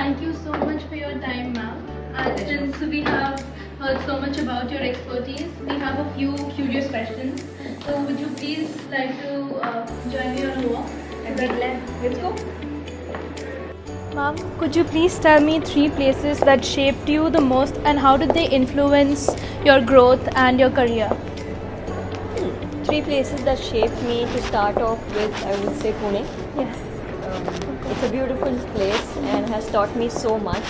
thank you so much for your time, ma'am. And since we have heard so much about your expertise, we have a few curious questions. So would you please like to join me on a walk? Let's go. Ma'am, could you please tell me 3 places that shaped you the most and how did they influence your growth and your career? 3 places that shaped me to start off with, I would say Pune. Yes. It's a beautiful place and has taught me so much.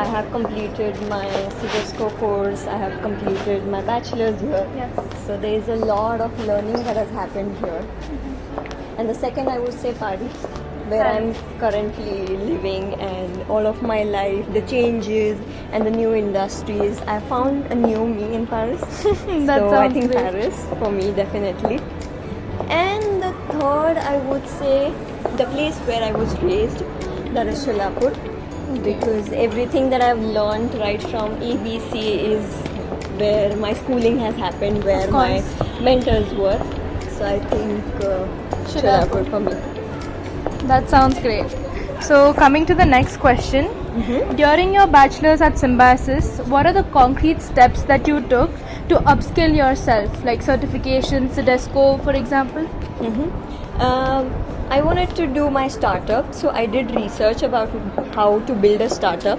I have completed my CIDESCO course, I have completed my bachelor's here. Yes. So there is a lot of learning that has happened here. And the second, I would say Paris, where I'm currently living, and all of my life, the changes and the new industries. I found a new me in Paris. That So I sounds think great. Paris for me, definitely. And the third, I would say the place where I was raised, that is Sholapur, because everything that I've learned right from ABC is where my schooling has happened, where my mentors were. So I think Sholapur for me. That sounds great. So coming to the next question. During your bachelor's at Symbiosis, what are the concrete steps that you took to upskill yourself, like certifications, CIDESCO, for example? I wanted to do my startup, so I did research about how to build a startup.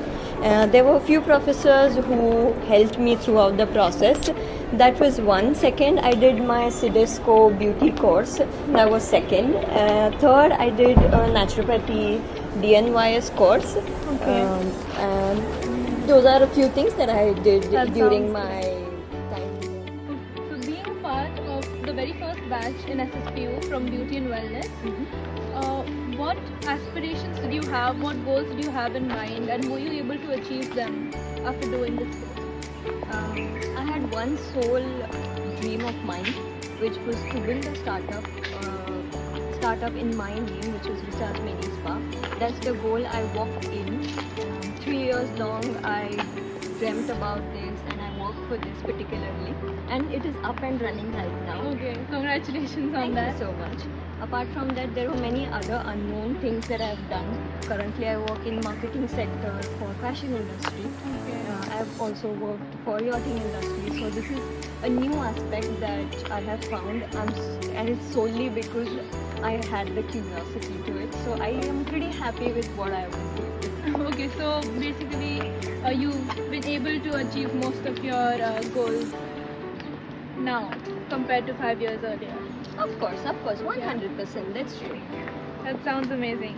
There were a few professors who helped me throughout the process. That was one. Second, I did my CIDESCO beauty course. That was second. Third, I did a naturopathy DNYS course. And those are a few things that I did during my time. So being a part of the very first batch in SSPU from Beauty and Wellness, what aspirations did you have, what goals did you have in mind, and were you able to achieve them after doing this course? I had one sole dream of mine, which was to build a startup in my name, which was Recharge Mini Spa. That's the goal I walked in. 3 years long, I dreamt about this and I worked for this particularly, and it is up and running right now. Okay, congratulations on Thank that. you so much. Apart from that, there were many other unknown things that I've done. Currently, I work in marketing sector for fashion industry. Okay. I've also worked for yachting industry. So this is a new aspect that I have found, and it's solely because I had the curiosity to it. So I am pretty happy with what I want to do. Okay, so basically you've been able to achieve most of your goals now compared to 5 years earlier. Of course, 100%, that's true. That sounds amazing.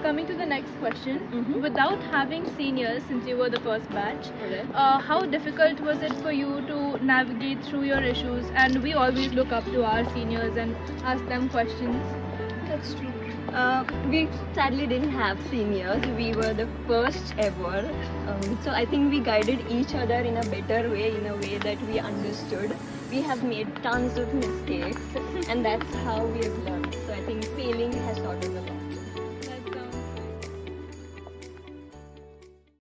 Coming to the next question, without having seniors since you were the first batch, how difficult was it for you to navigate through your issues? And we always look up to our seniors and ask them questions. That's true. We sadly didn't have seniors. We were the first ever. So I think we guided each other in a better way, in a way that we understood. We have made tons of mistakes, and that's how we have learned. So I think failing has taught us a lot.